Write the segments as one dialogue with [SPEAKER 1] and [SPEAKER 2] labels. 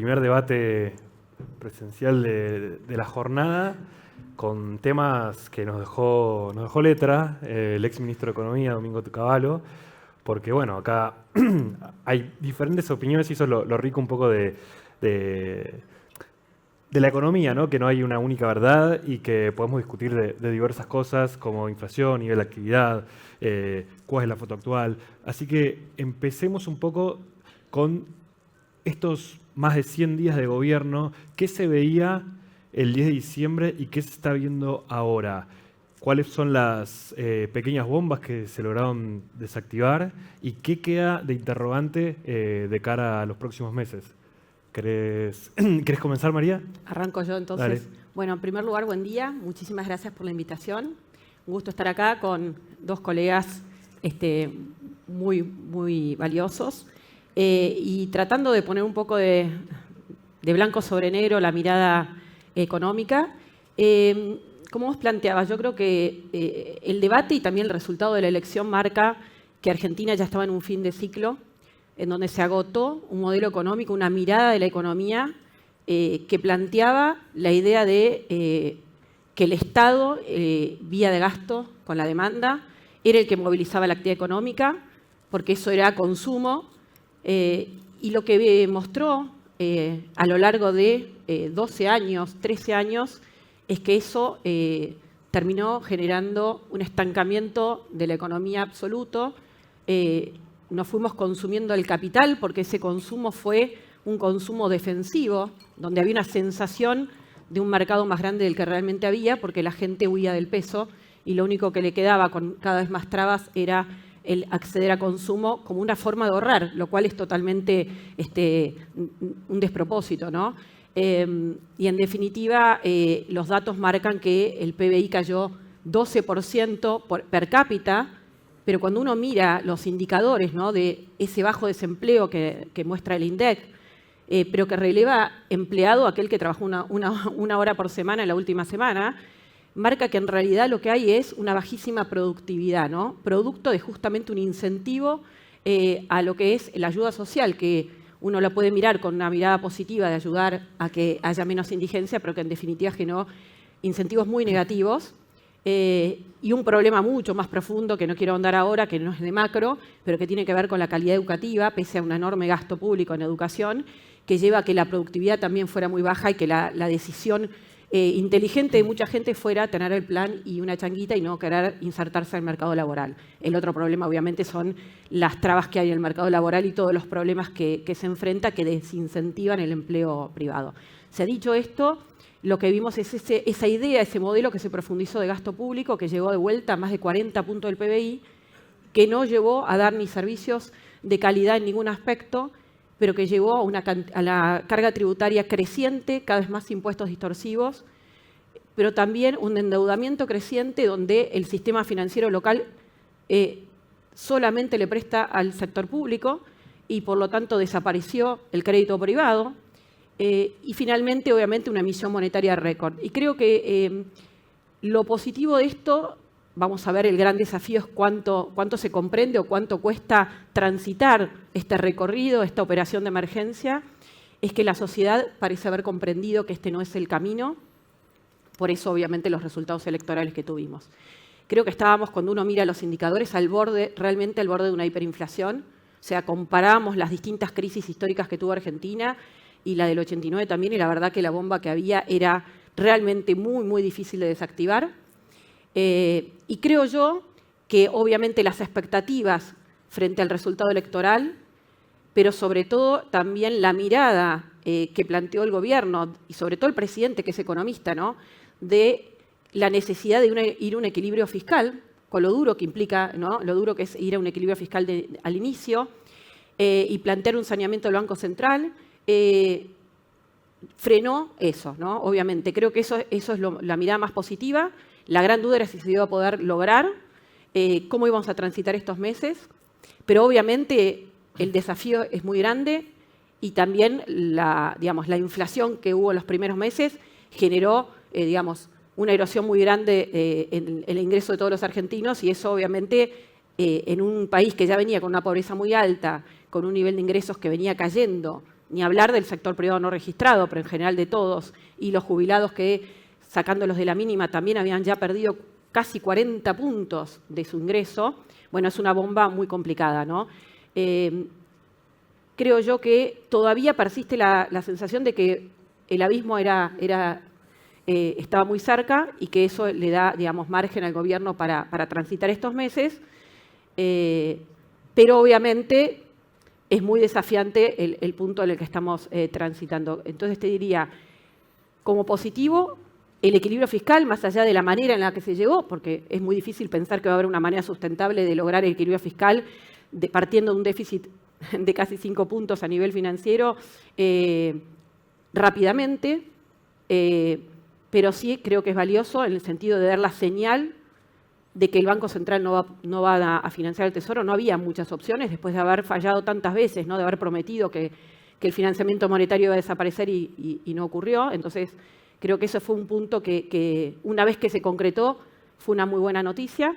[SPEAKER 1] primer debate presencial de la jornada con temas que nos dejó letra el ex ministro de Economía, Domingo Cavallo, porque bueno, acá hay diferentes opiniones y eso es lo rico un poco de la economía, ¿no? Que no hay una única verdad y que podemos discutir de diversas cosas como inflación, nivel de actividad, cuál es la foto actual. Así que empecemos un poco con estos más de 100 días de gobierno. ¿Qué se veía el 10 de diciembre y qué se está viendo ahora? ¿Cuáles son las pequeñas bombas que se lograron desactivar? ¿Y qué queda de interrogante de cara a los próximos meses? ¿Querés comenzar, María?
[SPEAKER 2] Arranco yo entonces.
[SPEAKER 1] Dale.
[SPEAKER 2] Bueno, en primer lugar, buen día. Muchísimas gracias por la invitación. Un gusto estar acá con dos colegas muy valiosos y tratando de poner un poco de blanco sobre negro la mirada económica. Como vos planteabas, yo creo que el debate y también el resultado de la elección marca que Argentina ya estaba en un fin de ciclo en donde se agotó un modelo económico, una mirada de la economía que planteaba la idea de que el Estado, vía de gasto con la demanda, era el que movilizaba la actividad económica, porque eso era consumo, y lo que mostró a lo largo de 12 años, 13 años, es que eso terminó generando un estancamiento de la economía absoluto. Nos fuimos consumiendo el capital porque ese consumo fue un consumo defensivo, donde había una sensación de un mercado más grande del que realmente había, porque la gente huía del peso y lo único que le quedaba con cada vez más trabas era el acceder a consumo como una forma de ahorrar, lo cual es totalmente un despropósito, ¿no? Y en definitiva, los datos marcan que el PBI cayó 12% per cápita, pero cuando uno mira los indicadores, ¿no?, de ese bajo desempleo que muestra el INDEC, pero que releva empleado, aquel que trabajó una hora por semana en la última semana, marca que en realidad lo que hay es una bajísima productividad, ¿no?, producto de justamente un incentivo a lo que es la ayuda social, que uno la puede mirar con una mirada positiva de ayudar a que haya menos indigencia, pero que en definitiva generó incentivos muy negativos. Y un problema mucho más profundo que no quiero ahondar ahora, que no es de macro, pero que tiene que ver con la calidad educativa, pese a un enorme gasto público en educación, que lleva a que la productividad también fuera muy baja y que la decisión inteligente de mucha gente fuera tener el plan y una changuita y no querer insertarse al mercado laboral. El otro problema, obviamente, son las trabas que hay en el mercado laboral y todos los problemas que se enfrenta que desincentivan el empleo privado. Se ha dicho esto. Lo que vimos es esa idea, ese modelo que se profundizó de gasto público, que llegó de vuelta a más de 40 puntos del PBI, que no llevó a dar ni servicios de calidad en ningún aspecto, pero que llevó a la carga tributaria creciente, cada vez más impuestos distorsivos, pero también un endeudamiento creciente donde el sistema financiero local solamente le presta al sector público y por lo tanto desapareció el crédito privado. Y finalmente, obviamente, una emisión monetaria récord. Y creo que lo positivo de esto, vamos a ver, el gran desafío es cuánto se comprende o cuánto cuesta transitar este recorrido, esta operación de emergencia, es que la sociedad parece haber comprendido que este no es el camino, por eso obviamente los resultados electorales que tuvimos. Creo que estábamos, cuando uno mira los indicadores, realmente al borde de una hiperinflación, o sea, comparamos las distintas crisis históricas que tuvo Argentina y la del 89 también, y la verdad que la bomba que había era realmente muy difícil de desactivar. Y creo yo que obviamente las expectativas frente al resultado electoral, pero sobre todo también la mirada que planteó el gobierno y sobre todo el presidente, que es economista, ¿no?, de la necesidad de ir a un equilibrio fiscal, con lo duro que implica, ¿no?, lo duro que es ir a un equilibrio fiscal al inicio, y plantear un saneamiento del Banco Central, frenó eso, ¿no? Obviamente, creo que eso es la mirada más positiva. La gran duda era si se iba a poder lograr, cómo íbamos a transitar estos meses, pero obviamente el desafío es muy grande y también la inflación que hubo en los primeros meses generó, una erosión muy grande en el ingreso de todos los argentinos y eso obviamente en un país que ya venía con una pobreza muy alta, con un nivel de ingresos que venía cayendo ni hablar del sector privado no registrado, pero en general de todos, y los jubilados que, sacándolos de la mínima, también habían ya perdido casi 40 puntos de su ingreso. Bueno, es una bomba muy complicada, ¿no? Creo yo que todavía persiste la sensación de que el abismo estaba muy cerca y que eso le da, digamos, margen al gobierno para transitar estos meses, pero obviamente es muy desafiante el punto en el que estamos transitando. Entonces te diría, como positivo, el equilibrio fiscal, más allá de la manera en la que se llegó, porque es muy difícil pensar que va a haber una manera sustentable de lograr el equilibrio fiscal partiendo de un déficit de casi 5 puntos a nivel financiero rápidamente, pero sí creo que es valioso en el sentido de dar la señal de que el Banco Central no va a financiar el Tesoro. No había muchas opciones después de haber fallado tantas veces, ¿no? De haber prometido que el financiamiento monetario iba a desaparecer y no ocurrió. Entonces, creo que eso fue un punto que una vez que se concretó fue una muy buena noticia.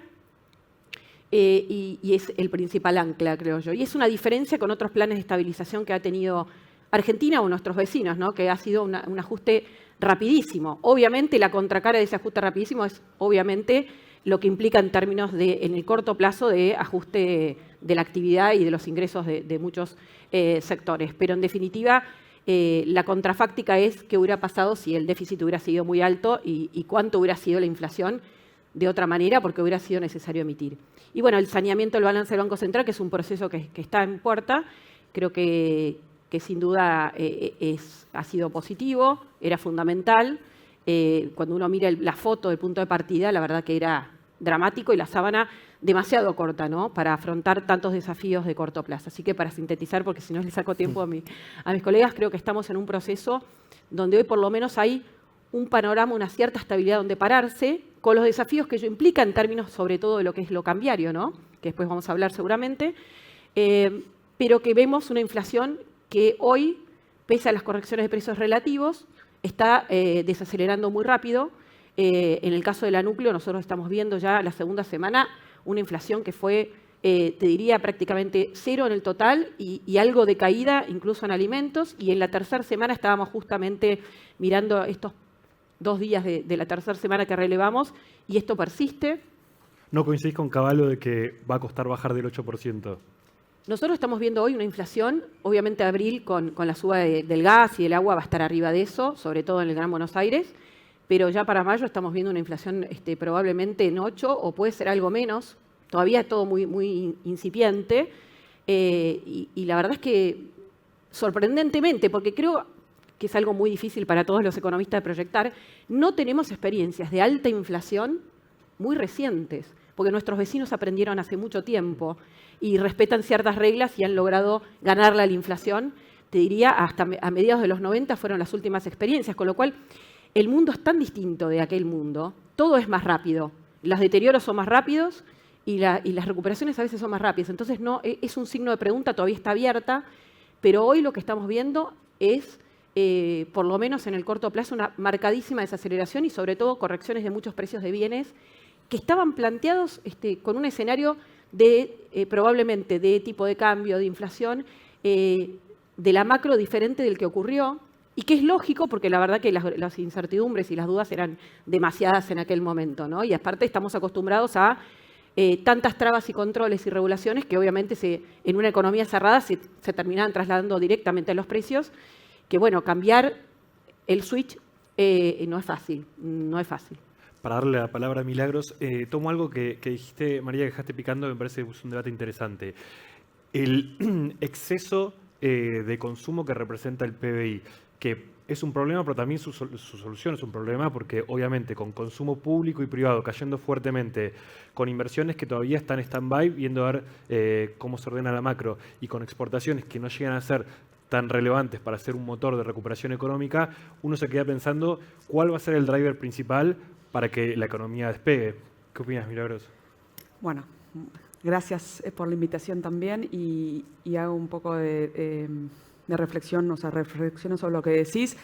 [SPEAKER 2] Y es el principal ancla, creo yo. Y es una diferencia con otros planes de estabilización que ha tenido Argentina o nuestros vecinos, ¿no? Que ha sido un ajuste rapidísimo. Obviamente, la contracara de ese ajuste rapidísimo es, obviamente, lo que implica en términos en el corto plazo, de ajuste de la actividad y de los ingresos de muchos sectores. Pero, en definitiva, la contrafáctica es qué hubiera pasado si el déficit hubiera sido muy alto y cuánto hubiera sido la inflación de otra manera, porque hubiera sido necesario emitir. Y bueno, el saneamiento del balance del Banco Central, que es un proceso que está en puerta, creo que sin duda ha sido positivo, era fundamental. Cuando uno mira la foto del punto de partida, la verdad que era dramático y la sábana demasiado corta, ¿no? Para afrontar tantos desafíos de corto plazo. Así que para sintetizar, porque si no le saco tiempo a mis colegas, creo que estamos en un proceso donde hoy por lo menos hay un panorama, una cierta estabilidad donde pararse, con los desafíos que ello implica en términos sobre todo de lo que es lo cambiario, ¿no? Que después vamos a hablar seguramente, pero que vemos una inflación que hoy, pese a las correcciones de precios relativos, está desacelerando muy rápido. En el caso de la núcleo, nosotros estamos viendo ya la segunda semana una inflación que fue, te diría, prácticamente cero en el total y algo de caída incluso en alimentos. Y en la tercera semana estábamos justamente mirando estos 2 días de la tercera semana que relevamos y esto persiste.
[SPEAKER 1] ¿No coincidís con Cavallo de que va a costar bajar del 8%?
[SPEAKER 2] Nosotros estamos viendo hoy una inflación, obviamente abril con la suba del gas y del agua va a estar arriba de eso, sobre todo en el Gran Buenos Aires, pero ya para mayo estamos viendo una inflación probablemente en 8 o puede ser algo menos. Todavía es todo muy, muy incipiente y la verdad es que sorprendentemente, porque creo que es algo muy difícil para todos los economistas de proyectar, no tenemos experiencias de alta inflación muy recientes, porque nuestros vecinos aprendieron hace mucho tiempo y respetan ciertas reglas y han logrado ganarle a la inflación. Te diría, hasta a mediados de los 90 fueron las últimas experiencias, con lo cual el mundo es tan distinto de aquel mundo, todo es más rápido, los deterioros son más rápidos y las recuperaciones a veces son más rápidas. Entonces, no, es un signo de pregunta, todavía está abierta, pero hoy lo que estamos viendo es, por lo menos en el corto plazo, una marcadísima desaceleración y sobre todo correcciones de muchos precios de bienes que estaban planteados con un escenario probablemente de tipo de cambio, de inflación, de la macro diferente del que ocurrió, y que es lógico porque la verdad que las incertidumbres y las dudas eran demasiadas en aquel momento, ¿no? Y aparte estamos acostumbrados a tantas trabas y controles y regulaciones que obviamente en una economía cerrada se terminaban trasladando directamente a los precios, que bueno, cambiar el switch no es fácil, no es fácil.
[SPEAKER 1] Para darle la palabra a Milagros, tomo algo que dijiste, María, que dejaste picando, me parece que es un debate interesante. El exceso de consumo que representa el PBI, que es un problema, pero también su solución es un problema, porque obviamente con consumo público y privado cayendo fuertemente, con inversiones que todavía están en stand-by, viendo a ver cómo se ordena la macro, y con exportaciones que no llegan a ser tan relevantes para ser un motor de recuperación económica, uno se queda pensando cuál va a ser el driver principal para que la economía despegue. ¿Qué opinas, Milagros?
[SPEAKER 3] Bueno, gracias por la invitación también y hago un poco de reflexión, o sea, reflexiono sobre lo que decís.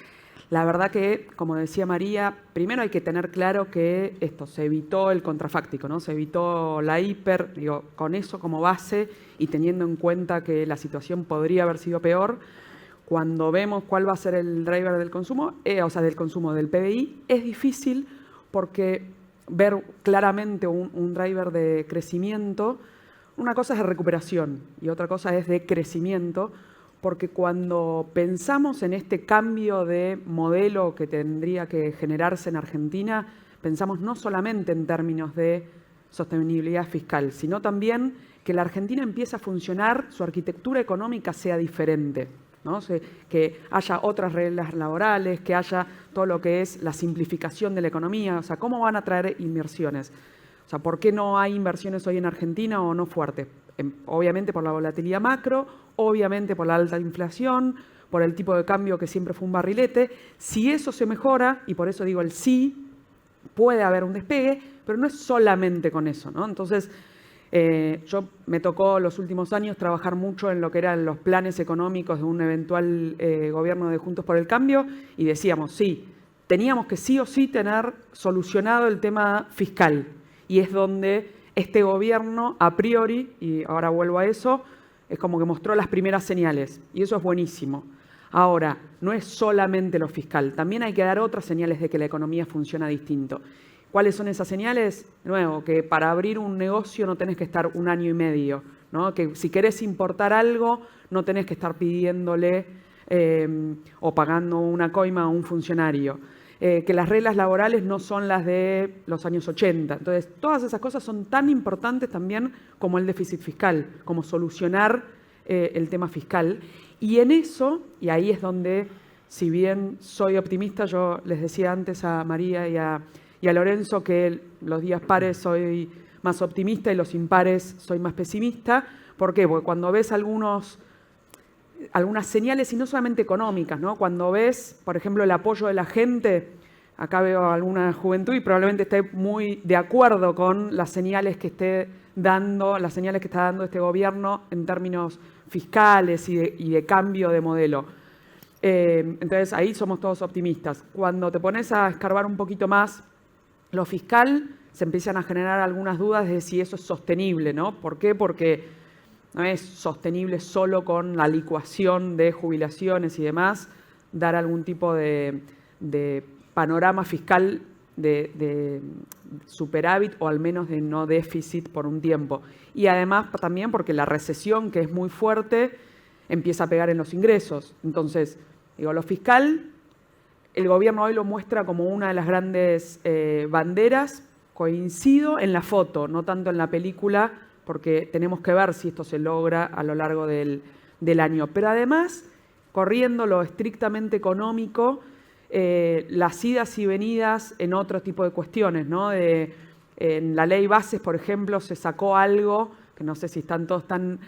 [SPEAKER 3] La verdad que, como decía María, primero hay que tener claro que se evitó el contrafáctico, ¿no? Se evitó la hiper, con eso como base y teniendo en cuenta que la situación podría haber sido peor, cuando vemos cuál va a ser el driver del consumo, o sea, del consumo del PBI, es difícil porque ver claramente un driver de crecimiento, una cosa es de recuperación y otra cosa es de crecimiento, porque cuando pensamos en este cambio de modelo que tendría que generarse en Argentina, pensamos no solamente en términos de sostenibilidad fiscal, sino también que la Argentina empiece a funcionar, su arquitectura económica sea diferente, ¿no? Que haya otras reglas laborales, que haya todo lo que es la simplificación de la economía, o sea, ¿cómo van a traer inversiones? O sea, ¿por qué no hay inversiones hoy en Argentina o no fuertes? Obviamente por la volatilidad macro, obviamente por la alta inflación, por el tipo de cambio que siempre fue un barrilete. Si eso se mejora, y por eso digo el sí, puede haber un despegue, pero no es solamente con eso, ¿no? Entonces, yo me tocó los últimos años trabajar mucho en lo que eran los planes económicos de un eventual gobierno de Juntos por el Cambio y decíamos, sí, teníamos que sí o sí tener solucionado el tema fiscal. Y es donde este gobierno, a priori, y ahora vuelvo a eso, es como que mostró las primeras señales. Y eso es buenísimo. Ahora, no es solamente lo fiscal. También hay que dar otras señales de que la economía funciona distinto. ¿Cuáles son esas señales? De nuevo, que para abrir un negocio no tenés que estar 1 año y medio, ¿no? Que si querés importar algo, no tenés que estar pidiéndole o pagando una coima a un funcionario. Que las reglas laborales no son las de los años 80. Entonces, todas esas cosas son tan importantes también como el déficit fiscal, como solucionar el tema fiscal. Y en eso, y ahí es donde, si bien soy optimista, yo les decía antes a María y a Lorenzo que los días pares soy más optimista y los impares soy más pesimista. ¿Por qué? Porque cuando ves algunas señales, y no solamente económicas, ¿no? Cuando ves, por ejemplo, el apoyo de la gente, acá veo alguna juventud y probablemente esté muy de acuerdo con las señales que está dando este gobierno en términos fiscales y de cambio de modelo. Entonces, ahí somos todos optimistas. Cuando te pones a escarbar un poquito más lo fiscal, se empiezan a generar algunas dudas de si eso es sostenible, ¿no? ¿Por qué? Porque no es sostenible solo con la licuación de jubilaciones y demás, dar algún tipo de panorama fiscal de superávit o al menos de no déficit por un tiempo. Y además también porque la recesión, que es muy fuerte, empieza a pegar en los ingresos. Entonces, digo, lo fiscal, el gobierno hoy lo muestra como una de las grandes banderas. Coincido en la foto, no tanto en la película, porque tenemos que ver si esto se logra a lo largo del año. Pero además, corriendo lo estrictamente económico, las idas y venidas en otro tipo de cuestiones, ¿no? En la ley bases, por ejemplo, se sacó algo, que no sé si están todos tan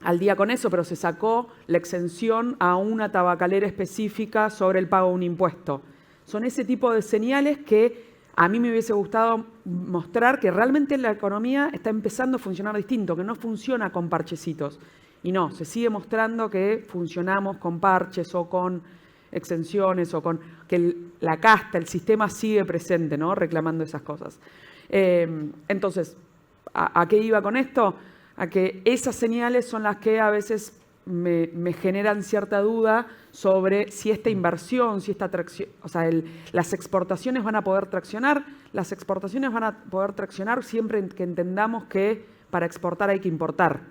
[SPEAKER 3] al día con eso, pero se sacó la exención a una tabacalera específica sobre el pago de un impuesto. Son ese tipo de señales que a mí me hubiese gustado mostrar que realmente la economía está empezando a funcionar distinto, que no funciona con parchecitos. Y no, se sigue mostrando que funcionamos con parches o con exenciones o con que la casta, el sistema sigue presente, ¿no? Reclamando esas cosas. Entonces, ¿a qué iba con esto? A que esas señales son las que a veces me generan cierta duda sobre si esta inversión, si esta tracción, o sea, las exportaciones van a poder traccionar. Las exportaciones van a poder traccionar siempre que entendamos que para exportar hay que importar.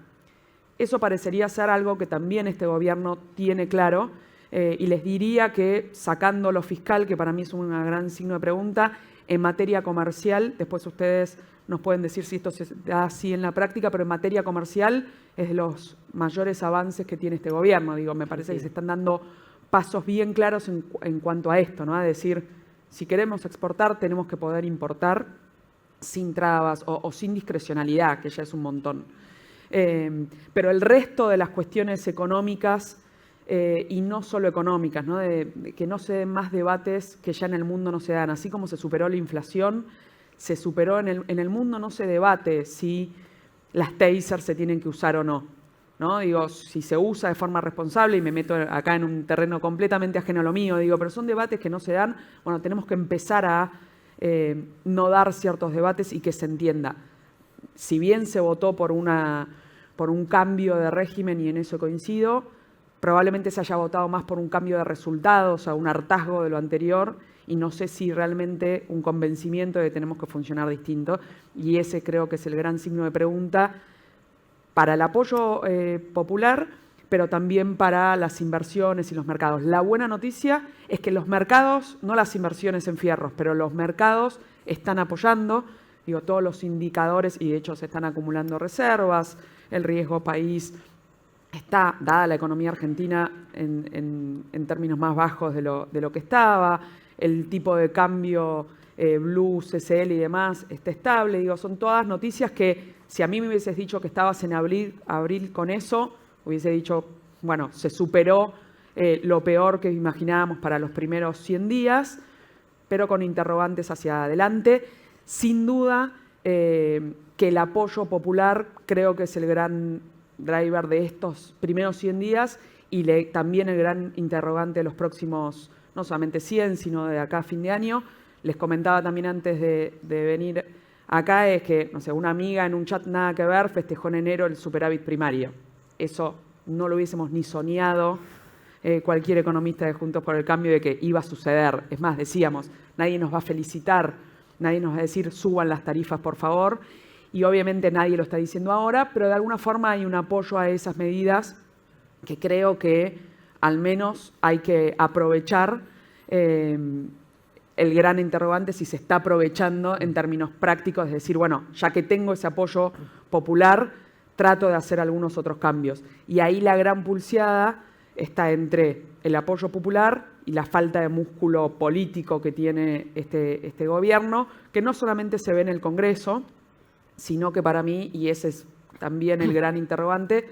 [SPEAKER 3] Eso parecería ser algo que también este gobierno tiene claro, y les diría que sacando lo fiscal, que para mí es un gran signo de pregunta, en materia comercial, después ustedes nos pueden decir si esto se da así en la práctica, pero en materia comercial es de los mayores avances que tiene este gobierno. Digo, me parece que se están dando pasos bien claros en cuanto a esto, ¿no? A decir, si queremos exportar, tenemos que poder importar sin trabas o sin discrecionalidad, que ya es un montón. Pero el resto de las cuestiones económicas, y no solo económicas, ¿no? De que no se den más debates que ya en el mundo no se dan. Así como se superó la inflación, se superó en el mundo, no se debate si las tasers se tienen que usar o no, ¿no? Digo, si se usa de forma responsable, y me meto acá en un terreno completamente ajeno a lo mío, digo, pero son debates que no se dan. Bueno, tenemos que empezar a no dar ciertos debates y que se entienda. Si bien se votó por un cambio de régimen, y en eso coincido, probablemente se haya votado más por un cambio de resultados, o un hartazgo de lo anterior, y no sé si realmente un convencimiento de que tenemos que funcionar distinto. Y ese creo que es el gran signo de pregunta para el apoyo popular, pero también para las inversiones y los mercados. La buena noticia es que los mercados, no las inversiones en fierros, pero los mercados están apoyando, digo, todos los indicadores, y de hecho se están acumulando reservas, el riesgo país está, dada la economía argentina, en términos más bajos de lo que estaba, el tipo de cambio Blue, CCL y demás está estable. Digo, son todas noticias que si a mí me hubieses dicho que estabas en abril con eso, hubiese dicho, bueno, se superó lo peor que imaginábamos para los primeros 100 días, pero con interrogantes hacia adelante. Sin duda que el apoyo popular creo que es el gran driver de estos primeros 100 días y también el gran interrogante de los próximos, no solamente 100, sino de acá a fin de año. Les comentaba también antes de venir acá, es que, no sé, una amiga en un chat nada que ver festejó en enero el superávit primario. Eso no lo hubiésemos ni soñado cualquier economista de Juntos por el Cambio de que iba a suceder. Es más, decíamos, nadie nos va a felicitar, nadie nos va a decir suban las tarifas por favor, y obviamente nadie lo está diciendo ahora, pero de alguna forma hay un apoyo a esas medidas que creo que al menos hay que aprovechar. El gran interrogante si se está aprovechando en términos prácticos, es decir, bueno, ya que tengo ese apoyo popular, trato de hacer algunos otros cambios. Y ahí la gran pulseada está entre el apoyo popular y la falta de músculo político que tiene este gobierno, que no solamente se ve en el Congreso, sino que para mí, y ese es también el gran interrogante,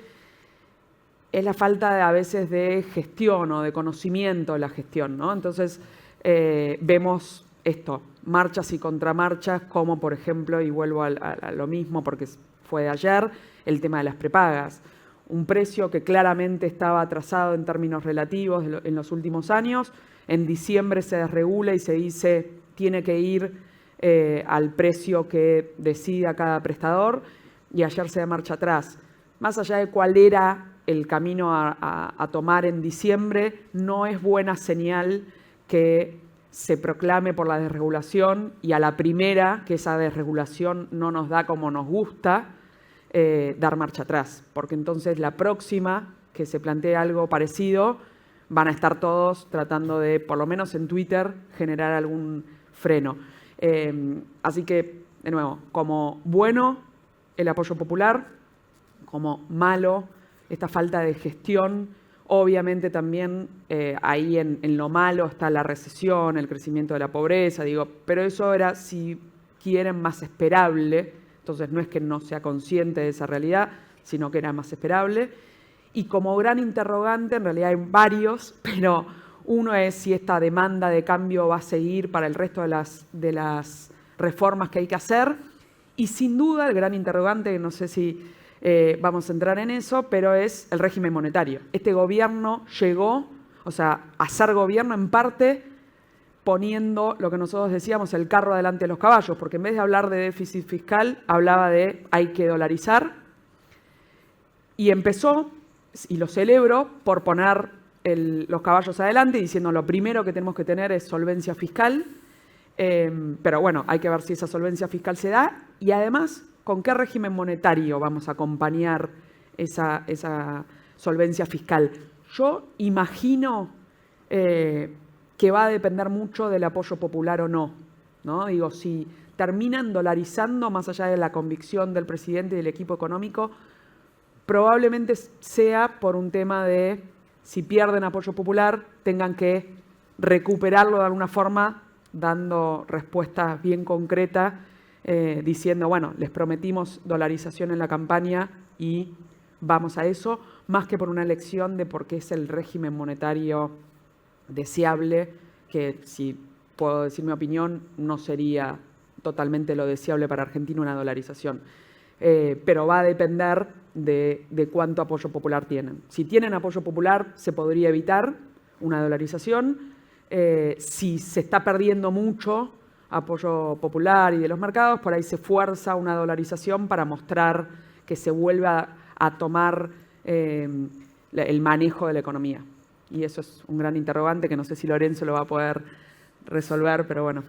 [SPEAKER 3] es la falta a veces de gestión o de conocimiento de la gestión, ¿no? Entonces, vemos esto, marchas y contramarchas, como por ejemplo, y vuelvo a lo mismo porque fue de ayer, el tema de las prepagas. Un precio que claramente estaba atrasado en términos relativos en los últimos años. En diciembre se desregula y se dice tiene que ir al precio que decida cada prestador, y ayer se da marcha atrás. Más allá de cuál era el camino a tomar en diciembre, no es buena señal que se proclame por la desregulación y a la primera que esa desregulación no nos da como nos gusta, dar marcha atrás, porque entonces la próxima que se plantee algo parecido van a estar todos tratando de, por lo menos en Twitter, generar algún freno. Así que, de nuevo, como bueno el apoyo popular, como malo esta falta de gestión. Obviamente también ahí en lo malo está la recesión, el crecimiento de la pobreza, digo, pero eso era, si quieren, más esperable. Entonces no es que no sea consciente de esa realidad, sino que era más esperable. Y como gran interrogante, en realidad hay varios, pero uno es si esta demanda de cambio va a seguir para el resto de las reformas que hay que hacer. Y sin duda el gran interrogante, no sé si vamos a entrar en eso, pero es el régimen monetario. Este gobierno llegó, o sea, a ser gobierno en parte poniendo lo que nosotros decíamos, el carro delante de los caballos, porque en vez de hablar de déficit fiscal, hablaba de hay que dolarizar, y empezó, y lo celebro, por poner los caballos adelante, diciendo lo primero que tenemos que tener es solvencia fiscal, pero bueno, hay que ver si esa solvencia fiscal se da, y además, ¿con qué régimen monetario vamos a acompañar esa solvencia fiscal? Yo imagino que va a depender mucho del apoyo popular o no, ¿no? Digo, si terminan dolarizando, más allá de la convicción del presidente y del equipo económico, probablemente sea por un tema de, si pierden apoyo popular, tengan que recuperarlo de alguna forma, dando respuestas bien concretas, diciendo, bueno, les prometimos dolarización en la campaña y vamos a eso, más que por una elección de por qué es el régimen monetario deseable, que si puedo decir mi opinión, no sería totalmente lo deseable para Argentina una dolarización. Pero va a depender de cuánto apoyo popular tienen. Si tienen apoyo popular, se podría evitar una dolarización. Si se está perdiendo mucho apoyo popular y de los mercados, por ahí se fuerza una dolarización para mostrar que se vuelve a tomar el manejo de la economía. Y eso es un gran interrogante que no sé si Lorenzo lo va a poder resolver, pero bueno.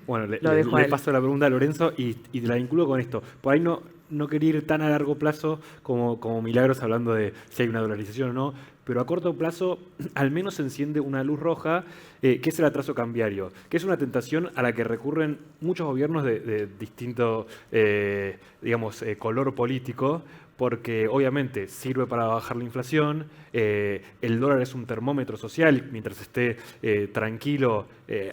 [SPEAKER 1] Bueno,
[SPEAKER 3] Lo dejo a
[SPEAKER 1] le
[SPEAKER 3] él.
[SPEAKER 1] paso la pregunta a Lorenzo y te la vinculo con esto. Por ahí no quería ir tan a largo plazo como Milagros hablando de si hay una dolarización o no, pero a corto plazo al menos se enciende una luz roja, que es el atraso cambiario, que es una tentación a la que recurren muchos gobiernos de distinto color político, porque obviamente sirve para bajar la inflación, el dólar es un termómetro social, mientras esté tranquilo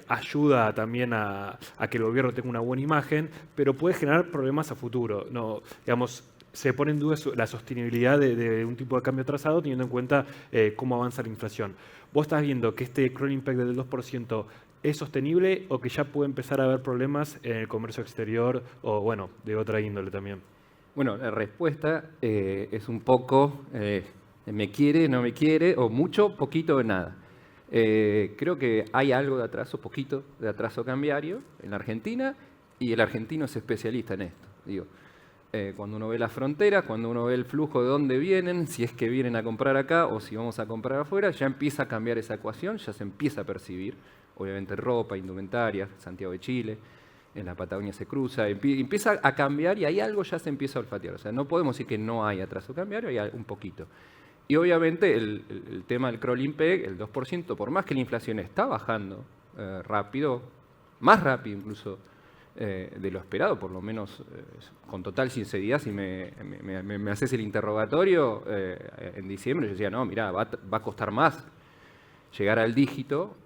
[SPEAKER 1] ayuda también a que el gobierno tenga una buena imagen, pero puede generar problemas a futuro. No, digamos, se pone en duda la sostenibilidad de un tipo de cambio atrasado teniendo en cuenta cómo avanza la inflación. ¿Vos estás viendo que este crawling peg del 2% es sostenible o que ya puede empezar a haber problemas en el comercio exterior o, bueno, de otra índole también?
[SPEAKER 4] Bueno, la respuesta es un poco me quiere, no me quiere, o mucho, poquito o nada. Creo que hay algo de atraso, poquito de atraso cambiario en la Argentina, y el argentino es especialista en esto. Digo, cuando uno ve las fronteras, cuando uno ve el flujo de dónde vienen, si es que vienen a comprar acá o si vamos a comprar afuera, ya empieza a cambiar esa ecuación, ya se empieza a percibir, obviamente ropa, indumentaria, Santiago de Chile, en la Patagonia se cruza, empieza a cambiar y ahí algo ya se empieza a olfatear. O sea, no podemos decir que no hay atraso cambiario, hay un poquito. Y obviamente el tema del crawling peg, el 2%, por más que la inflación está bajando rápido, más rápido incluso de lo esperado, por lo menos con total sinceridad, si me haces el interrogatorio en diciembre, yo decía, no, mira, va a costar más llegar al dígito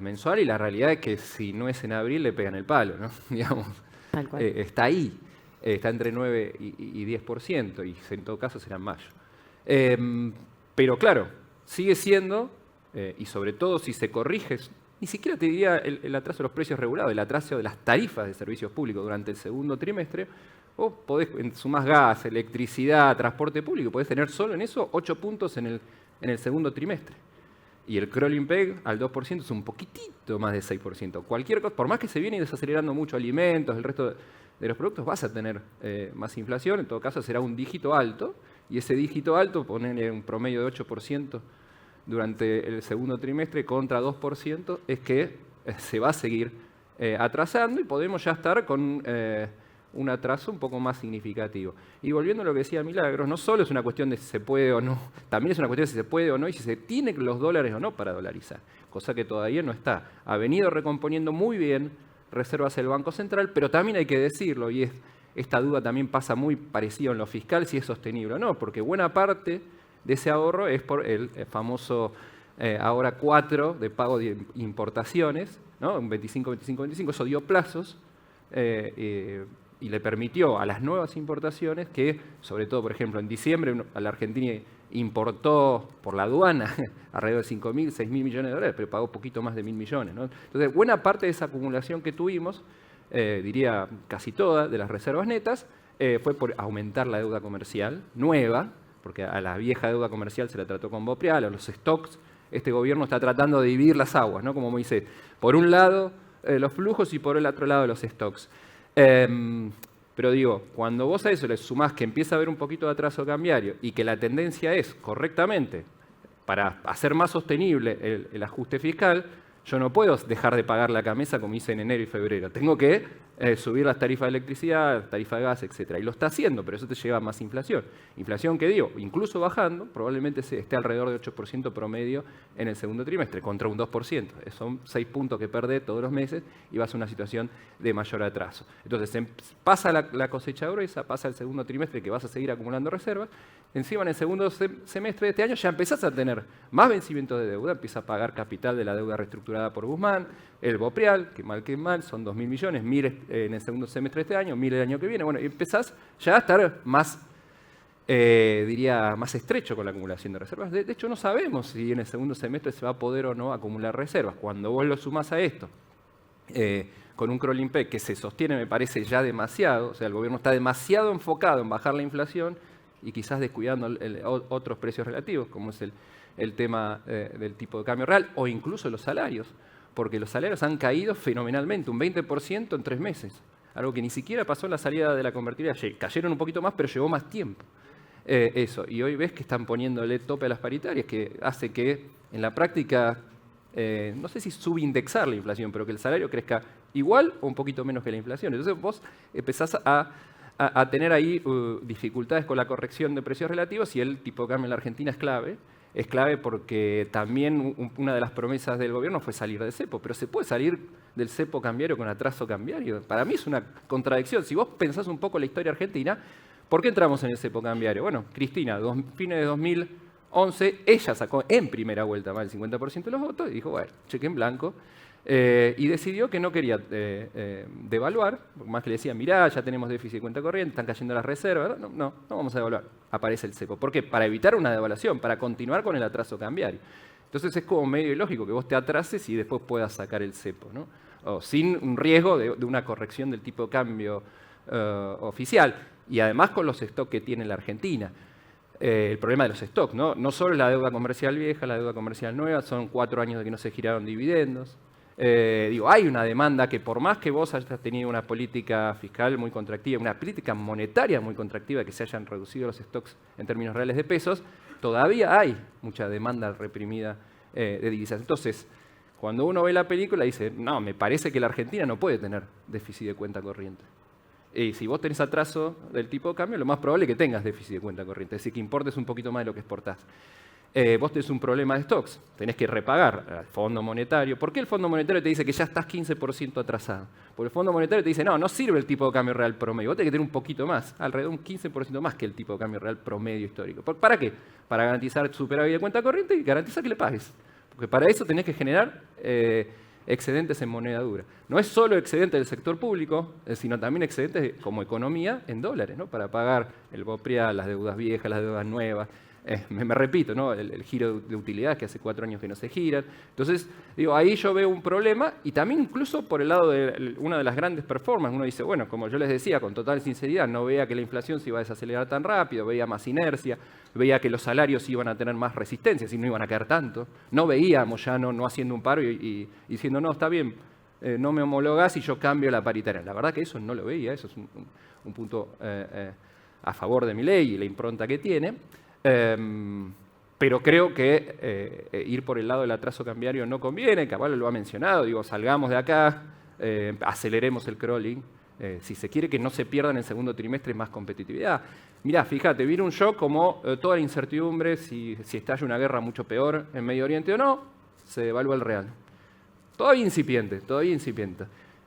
[SPEAKER 4] mensual, y la realidad es que si no es en abril le pegan el palo, ¿no? Digamos,
[SPEAKER 2] Tal cual.
[SPEAKER 4] está ahí, está entre 9 y 10%, y en todo caso será en mayo. Pero claro, sigue siendo, y sobre todo si se corrige, ni siquiera te diría el atraso de los precios regulados, el atraso de las tarifas de servicios públicos durante el segundo trimestre, vos podés, sumás gas, electricidad, transporte público, podés tener solo en eso 8 puntos en el segundo trimestre. Y el crawling peg al 2% es un poquitito más de 6%. Cualquier cosa, por más que se viene desacelerando mucho alimentos, el resto de los productos, vas a tener más inflación. En todo caso, será un dígito alto. Y ese dígito alto, ponerle un promedio de 8% durante el segundo trimestre contra 2%, es que se va a seguir atrasando y podemos ya estar con un atraso un poco más significativo. Y volviendo a lo que decía Milagros, no solo es una cuestión de si se puede o no, también es una cuestión de si se puede o no y si se tienen los dólares o no para dolarizar, cosa que todavía no está. Ha venido recomponiendo muy bien reservas el Banco Central, pero también hay que decirlo, y esta duda también pasa muy parecido en lo fiscal, si es sostenible o no, porque buena parte de ese ahorro es por el famoso ahora 4 de pago de importaciones, ¿no? Un 25, eso dio plazos, y le permitió a las nuevas importaciones que, sobre todo, por ejemplo, en diciembre a la Argentina importó por la aduana alrededor de 5.000, 6.000 millones de dólares, pero pagó poquito más de 1.000 millones, ¿no? Entonces, buena parte de esa acumulación que tuvimos, diría casi toda, de las reservas netas, fue por aumentar la deuda comercial nueva, porque a la vieja deuda comercial se la trató con Bopreal, a los stocks. Este gobierno está tratando de dividir las aguas, ¿no? Como me dice, por un lado los flujos y por el otro lado los stocks. Pero digo, cuando vos a eso le sumás que empieza a haber un poquito de atraso cambiario y que la tendencia es, correctamente, para hacer más sostenible el ajuste fiscal, yo no puedo dejar de pagar la camisa como hice en enero y febrero. Tengo que subir las tarifas de electricidad, tarifa de gas, etc. Y lo está haciendo, pero eso te lleva a más inflación. Inflación que digo, incluso bajando, probablemente esté alrededor de 8% promedio en el segundo trimestre, contra un 2%. Son 6 puntos que perdés todos los meses y vas a una situación de mayor atraso. Entonces, pasa la cosecha gruesa, pasa el segundo trimestre que vas a seguir acumulando reservas. Encima, en el segundo semestre de este año ya empezás a tener más vencimientos de deuda, empieza a pagar capital de la deuda reestructurada por Guzmán, el Bopreal, que mal, son 2.000 millones, 1.000 en el segundo semestre de este año, 1.000 el año que viene. Bueno, y empezás ya a estar más, diría, más estrecho con la acumulación de reservas. De hecho, no sabemos si en el segundo semestre se va a poder o no acumular reservas. Cuando vos lo sumás a esto, con un crawling peg que se sostiene, me parece ya demasiado, o sea, el gobierno está demasiado enfocado en bajar la inflación y quizás descuidando otros precios relativos, como es el tema del tipo de cambio real, o incluso los salarios, porque los salarios han caído fenomenalmente, un 20% en 3 meses, algo que ni siquiera pasó en la salida de la convertibilidad. Cayeron un poquito más, pero llevó más tiempo. eso. Y hoy ves que están poniéndole tope a las paritarias, que hace que en la práctica, no sé si subindexar la inflación, pero que el salario crezca igual o un poquito menos que la inflación. Entonces vos empezás a tener ahí dificultades con la corrección de precios relativos y el tipo de cambio en la Argentina es clave. Es clave porque también una de las promesas del gobierno fue salir del cepo, pero ¿se puede salir del cepo cambiario con atraso cambiario? Para mí es una contradicción. Si vos pensás un poco la historia argentina, ¿por qué entramos en el cepo cambiario? Bueno, Cristina, fines de 2011, ella sacó en primera vuelta más del 50% de los votos y dijo, bueno, cheque en blanco. Y decidió que no quería devaluar, por más que le decían, mirá, ya tenemos déficit de cuenta corriente, están cayendo las reservas, no vamos a devaluar. Aparece el cepo. ¿Por qué? Para evitar una devaluación, para continuar con el atraso cambiario. Entonces es como medio ilógico que vos te atrases y después puedas sacar el cepo, ¿no? O sin un riesgo de una corrección del tipo de cambio oficial. Y además con los stocks que tiene la Argentina. El problema de los stocks, ¿no? No solo la deuda comercial vieja, la deuda comercial nueva, son 4 años de que no se giraron dividendos. Hay una demanda que por más que vos hayas tenido una política fiscal muy contractiva, una política monetaria muy contractiva, que se hayan reducido los stocks en términos reales de pesos, todavía hay mucha demanda reprimida de divisas. Entonces, cuando uno ve la película dice, no, me parece que la Argentina no puede tener déficit de cuenta corriente. Y si vos tenés atraso del tipo de cambio, lo más probable es que tengas déficit de cuenta corriente, es decir, que importes un poquito más de lo que exportás. Vos tenés un problema de stocks, tenés que repagar al Fondo Monetario. ¿Por qué el Fondo Monetario te dice que ya estás 15% atrasado? Porque el Fondo Monetario te dice, no sirve el tipo de cambio real promedio, vos tenés que tener un poquito más, alrededor de un 15% más que el tipo de cambio real promedio histórico. ¿Para qué? Para garantizar tu superávit de cuenta corriente y garantizar que le pagues. Porque para eso tenés que generar excedentes en moneda dura. No es solo excedente del sector público, sino también excedentes como economía en dólares, ¿no? Para pagar el BOPRIAL, las deudas viejas, las deudas nuevas. Me repito, ¿no? El giro de utilidades que hace 4 años que no se giran. Entonces, ahí yo veo un problema y también incluso por el lado de una de las grandes performances. Uno dice, bueno, como yo les decía, con total sinceridad, no veía que la inflación se iba a desacelerar tan rápido, veía más inercia, veía que los salarios iban a tener más resistencia, si no iban a caer tanto. No veíamos ya no haciendo un paro y diciendo, no, está bien, no me homologás y yo cambio la paritaria. La verdad que eso no lo veía, eso es un punto a favor de mi ley y la impronta que tiene. Pero creo que ir por el lado del atraso cambiario no conviene, Cavallo lo ha mencionado, salgamos de acá, aceleremos el crawling, si se quiere que no se pierda en el segundo trimestre más competitividad. Mirá, fíjate, viene un shock como toda la incertidumbre, si estalla una guerra mucho peor en Medio Oriente o no, se devalúa el real. Todavía incipiente.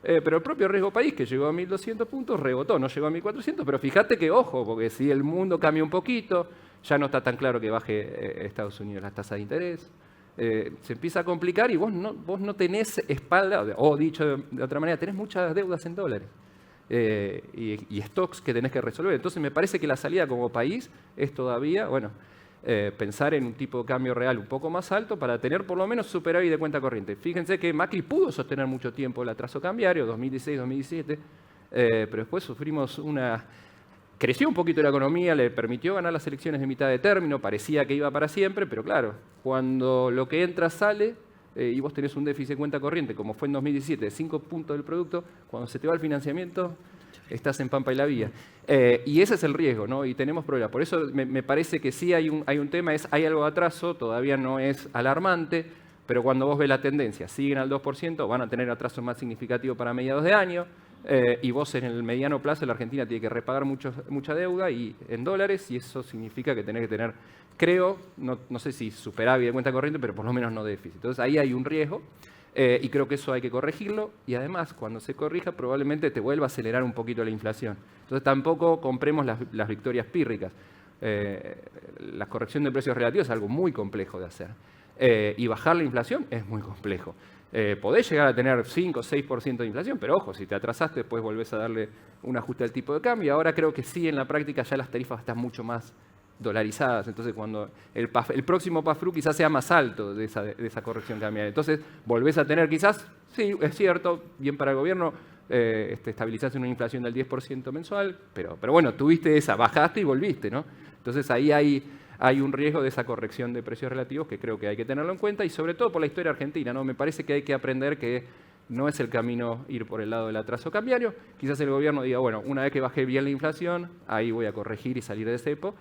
[SPEAKER 4] Pero el propio riesgo país, que llegó a 1.200 puntos, rebotó, no llegó a 1.400, pero fíjate que, ojo, porque si el mundo cambia un poquito, ya no está tan claro que baje Estados Unidos las tasas de interés, se empieza a complicar y vos no tenés espalda, o dicho de otra manera, tenés muchas deudas en dólares y stocks que tenés que resolver. Entonces me parece que la salida como país es todavía, pensar en un tipo de cambio real un poco más alto para tener por lo menos superávit de cuenta corriente. Fíjense que Macri pudo sostener mucho tiempo el atraso cambiario, 2016-2017, pero después sufrimos creció un poquito la economía, le permitió ganar las elecciones de mitad de término, parecía que iba para siempre, pero claro, cuando lo que entra sale y vos tenés un déficit de cuenta corriente, como fue en 2017, de 5 puntos del producto, cuando se te va el financiamiento, estás en pampa y la vía. Y ese es el riesgo, ¿no? Y tenemos problemas. Por eso me parece que sí hay un tema, hay algo de atraso, todavía no es alarmante, pero cuando vos ves la tendencia, siguen al 2%, van a tener atraso más significativo para mediados de año, y vos en el mediano plazo la Argentina tiene que repagar mucha deuda y en dólares, y eso significa que tenés que tener, creo, no sé si superávit de cuenta corriente, pero por lo menos no déficit. Entonces ahí hay un riesgo. Y creo que eso hay que corregirlo y además cuando se corrija probablemente te vuelva a acelerar un poquito la inflación. Entonces tampoco compremos las victorias pírricas. La corrección de precios relativos es algo muy complejo de hacer. Y bajar la inflación es muy complejo. Podés llegar a tener 5 o 6% de inflación, pero ojo, si te atrasaste después volvés a darle un ajuste al tipo de cambio. Ahora creo que sí, en la práctica ya las tarifas están mucho más dolarizadas, entonces cuando el próximo PAFRU quizás sea más alto de esa corrección cambiaria. Entonces volvés a tener quizás, sí, es cierto, bien para el gobierno, estabilizarse en una inflación del 10% mensual, pero bueno, tuviste bajaste y volviste, ¿no? Entonces ahí hay un riesgo de esa corrección de precios relativos que creo que hay que tenerlo en cuenta y sobre todo por la historia argentina, ¿no? Me parece que hay que aprender que no es el camino ir por el lado del atraso cambiario. Quizás el gobierno diga, bueno, una vez que baje bien la inflación, ahí voy a corregir y salir de cepo,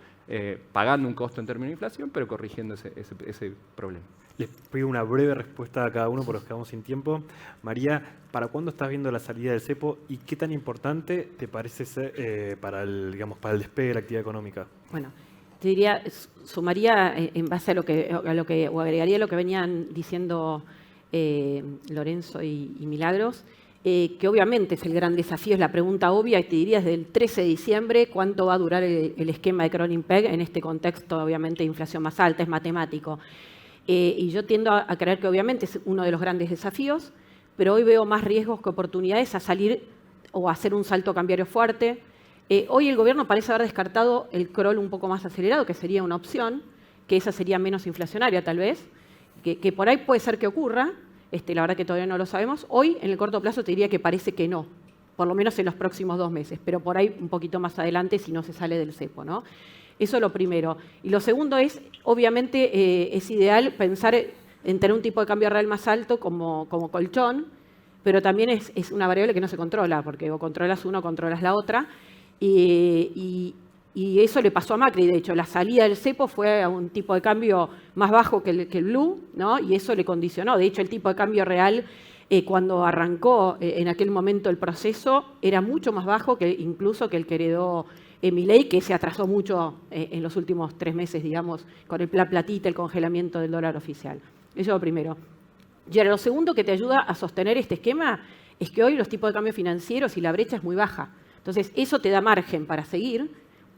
[SPEAKER 4] pagando un costo en términos de inflación, pero corrigiendo ese problema.
[SPEAKER 1] Les pido una breve respuesta a cada uno porque nos quedamos sin tiempo. María, ¿para cuándo estás viendo la salida del cepo y qué tan importante te parece ser, para el despegue de la actividad económica?
[SPEAKER 2] Bueno, te diría, sumaría en base a lo que o agregaría lo que venían diciendo Lorenzo y Milagros, que obviamente es el gran desafío, es la pregunta obvia, y te diría desde el 13 de diciembre cuánto va a durar el esquema de Cronin-Pegg en este contexto, obviamente, de inflación más alta, es matemático. Y yo tiendo a creer que obviamente es uno de los grandes desafíos, pero hoy veo más riesgos que oportunidades a salir o a hacer un salto cambiario fuerte. Hoy el gobierno parece haber descartado el crawl un poco más acelerado, que sería una opción, que esa sería menos inflacionaria tal vez, que por ahí puede ser que ocurra, la verdad que todavía no lo sabemos. Hoy, en el corto plazo, te diría que parece que no, por lo menos en los próximos 2 meses, pero por ahí un poquito más adelante si no se sale del cepo, ¿no? Eso es lo primero. Y lo segundo es, obviamente, es ideal pensar en tener un tipo de cambio real más alto como colchón, pero también es una variable que no se controla, porque o controlas uno o controlas la otra. Y eso le pasó a Macri, de hecho, la salida del cepo fue a un tipo de cambio más bajo que el blue, ¿no? Y eso le condicionó. De hecho, el tipo de cambio real, cuando arrancó en aquel momento el proceso, era mucho más bajo incluso que el que heredó Milei, que se atrasó mucho en los últimos 3 meses, digamos, con la platita, el congelamiento del dólar oficial. Eso es lo primero. Y ahora, lo segundo que te ayuda a sostener este esquema es que hoy los tipos de cambio financieros y la brecha es muy baja. Entonces, eso te da margen para seguir,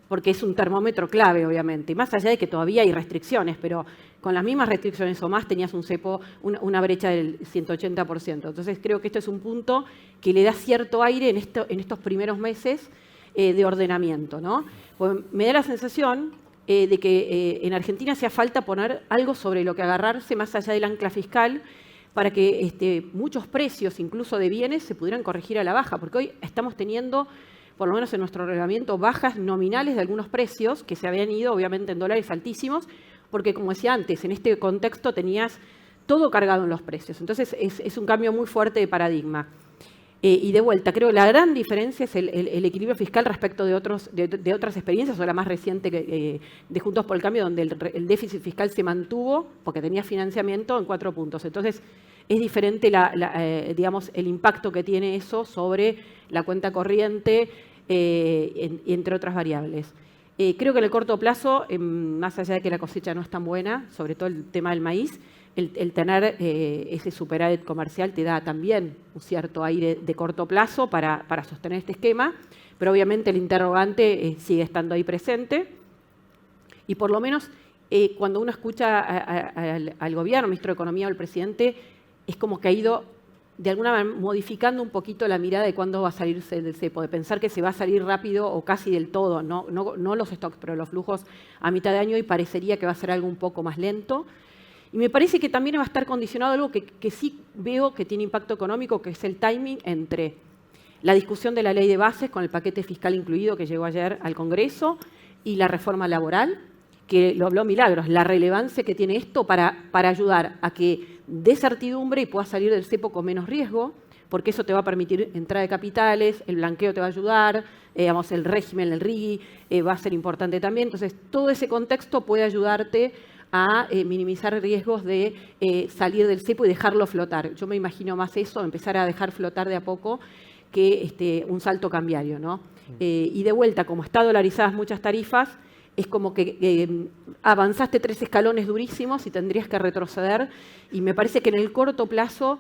[SPEAKER 2] porque es un termómetro clave, obviamente. Más allá de que todavía hay restricciones, pero con las mismas restricciones o más tenías un cepo, una brecha del 180%. Entonces, creo que esto es un punto que le da cierto aire en estos primeros meses de ordenamiento, ¿no? Pues me da la sensación de que en Argentina hacía falta poner algo sobre lo que agarrarse más allá del ancla fiscal para que muchos precios, incluso de bienes, se pudieran corregir a la baja, porque hoy estamos teniendo, por lo menos en nuestro reglamento, bajas nominales de algunos precios que se habían ido, obviamente, en dólares altísimos, porque, como decía antes, en este contexto tenías todo cargado en los precios. Entonces, es un cambio muy fuerte de paradigma. Y de vuelta, creo que la gran diferencia es el equilibrio fiscal respecto de otras experiencias, o la más reciente de Juntos por el Cambio, donde el déficit fiscal se mantuvo porque tenía financiamiento en 4 puntos. Entonces, es diferente digamos, el impacto que tiene eso sobre la cuenta corriente, entre otras variables. Creo que en el corto plazo, más allá de que la cosecha no es tan buena, sobre todo el tema del maíz, el tener ese superávit comercial te da también un cierto aire de corto plazo para sostener este esquema, pero obviamente el interrogante sigue estando ahí presente. Y por lo menos cuando uno escucha al gobierno, al ministro de Economía o al presidente, es como que ha ido de alguna manera modificando un poquito la mirada de cuándo va a salirse del cepo, de pensar que se va a salir rápido o casi del todo, no los stocks, pero los flujos a mitad de año, y parecería que va a ser algo un poco más lento. Y me parece que también va a estar condicionado a algo que sí veo que tiene impacto económico, que es el timing entre la discusión de la ley de bases, con el paquete fiscal incluido que llegó ayer al Congreso, y la reforma laboral, que lo habló Milagros, la relevancia que tiene esto para ayudar a que dé certidumbre y pueda salir del cepo con menos riesgo, porque eso te va a permitir entrada de capitales, el blanqueo te va a ayudar, el régimen, el RIGI, va a ser importante también. Entonces, todo ese contexto puede ayudarte a minimizar riesgos de salir del cepo y dejarlo flotar. Yo me imagino más eso, empezar a dejar flotar de a poco, que un salto cambiario, ¿no? Y de vuelta, como está dolarizadas muchas tarifas, es como que avanzaste 3 escalones durísimos y tendrías que retroceder. Y me parece que en el corto plazo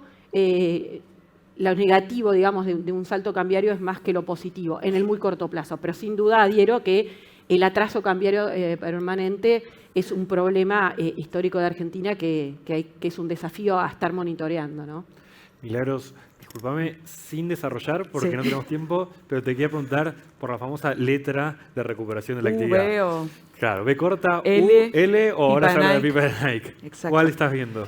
[SPEAKER 2] lo negativo, digamos, de un salto cambiario es más que lo positivo, en el muy corto plazo. Pero sin duda adhiero que el atraso cambiario permanente es un problema histórico de Argentina que es un desafío a estar monitoreando, ¿no?
[SPEAKER 1] Milagros, discúlpame, sin desarrollar porque no tenemos tiempo, pero te quería preguntar por la famosa letra de recuperación de la actividad.
[SPEAKER 3] V o
[SPEAKER 1] Claro, B corta,
[SPEAKER 3] L,
[SPEAKER 1] L o ahora se
[SPEAKER 3] pipa de
[SPEAKER 1] habla de
[SPEAKER 3] Nike.
[SPEAKER 1] pipa de Nike.
[SPEAKER 3] Exacto.
[SPEAKER 1] ¿Cuál estás viendo?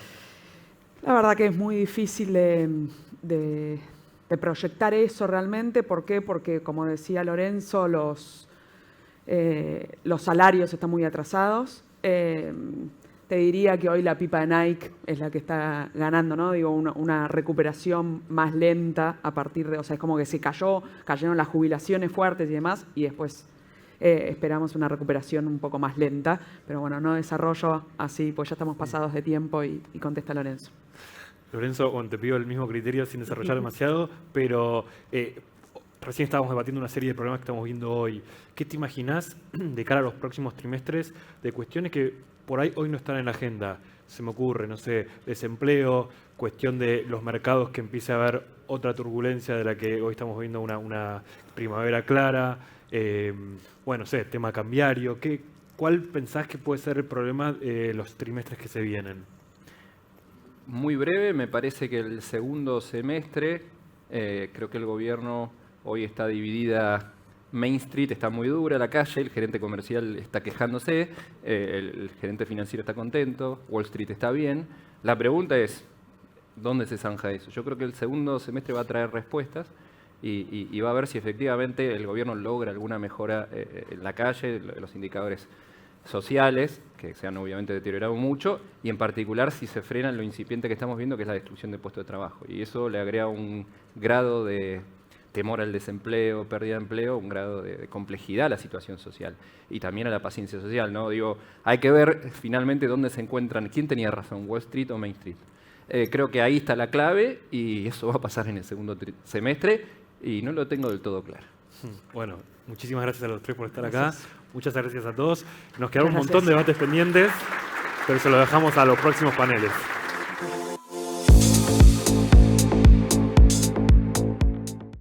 [SPEAKER 3] La verdad que es muy difícil de proyectar eso realmente. ¿Por qué? Porque, como decía Lorenzo, los salarios están muy atrasados. te diría que hoy la pipa de Nike es la que está ganando, ¿no? Digo, una recuperación más lenta a partir de, o sea, es como que cayeron las jubilaciones fuertes y demás, y después esperamos una recuperación un poco más lenta, pero bueno, no desarrollo así, pues ya estamos pasados de tiempo y contesta Lorenzo.
[SPEAKER 1] Lorenzo, bueno, te pido el mismo criterio sin desarrollar demasiado, pero recién estábamos debatiendo una serie de problemas que estamos viendo hoy. ¿Qué te imaginás de cara a los próximos trimestres de cuestiones que por ahí hoy no están en la agenda? Se me ocurre, no sé, desempleo, cuestión de los mercados, que empiece a haber otra turbulencia de la que hoy estamos viendo una primavera clara. Bueno, no sé, tema cambiario. ¿Cuál pensás que puede ser el problema de los trimestres que se vienen?
[SPEAKER 4] Muy breve, me parece que el segundo semestre, creo que el gobierno hoy está dividida. Main Street está muy dura, la calle, el gerente comercial está quejándose, el gerente financiero está contento, Wall Street está bien. La pregunta es, ¿dónde se zanja eso? Yo creo que el segundo semestre va a traer respuestas y va a ver si efectivamente el gobierno logra alguna mejora en la calle, los indicadores sociales, que se han obviamente deteriorado mucho, y en particular si se frena lo incipiente que estamos viendo, que es la destrucción de puestos de trabajo. Y eso le agrega un grado de temor al desempleo, pérdida de empleo, un grado de complejidad a la situación social y también a la paciencia social, ¿no? Digo, hay que ver finalmente dónde se encuentran, quién tenía razón, Wall Street o Main Street. Creo que ahí está la clave y eso va a pasar en el segundo semestre y no lo tengo del todo claro.
[SPEAKER 1] Bueno, muchísimas gracias a los tres por estar
[SPEAKER 3] Gracias.
[SPEAKER 1] acá. Muchas gracias a todos. Nos quedaron un
[SPEAKER 3] Muchas
[SPEAKER 1] montón de
[SPEAKER 3] gracias.
[SPEAKER 1] debates pendientes, pero se lo dejamos a los próximos paneles.